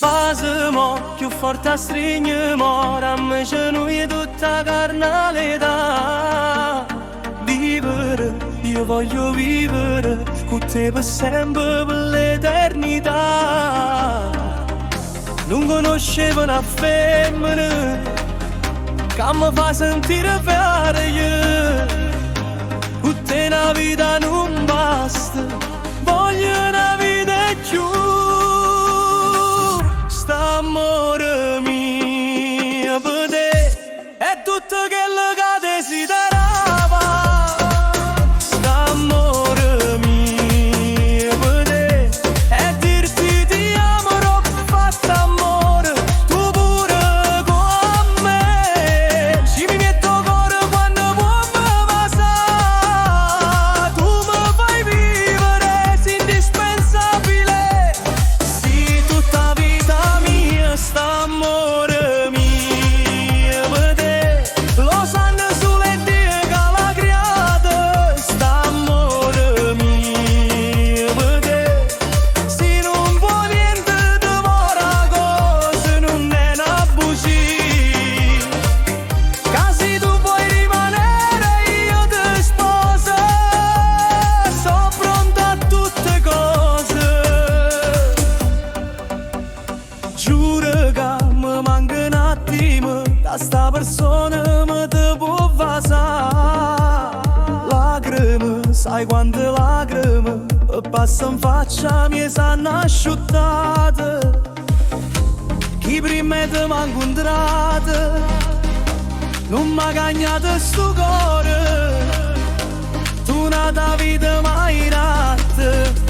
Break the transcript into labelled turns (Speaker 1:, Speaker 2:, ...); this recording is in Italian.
Speaker 1: Spasimo più forte a stringere, dammi genui tutta carnalità. Vivere, io voglio vivere con te per sempre, per l'eternità. Non conoscevo una femmina che mi fa sentire fare. Con te una vita non basta, voglio una vita in più. St'amore mio per te è tutto quello che desiderava. St'amore mio per te è dirti ti amo, ho fatto amore, tu pure con me. Ci mi metto cuore quando può me passare, tu mi fai vivere, sei indispensabile. Sì, tutta vita mia, st'amore mio per te, lo sanno solo Dio che l'ha creato. St'amore mio per te, se non vuoi niente devora cose, non è una bugia. Che se tu vuoi rimanere io ti sposo, sono pronta a tutte cose. Giuro che mi manca un attimo, da sta persona mi te può vasare. Lacrime, sai quante lacrime passano in faccia mia, sanno asciuttate. Chi prima te m'ha incontrato non m'ha cagnato sto cuore, tu nata vita mai natta.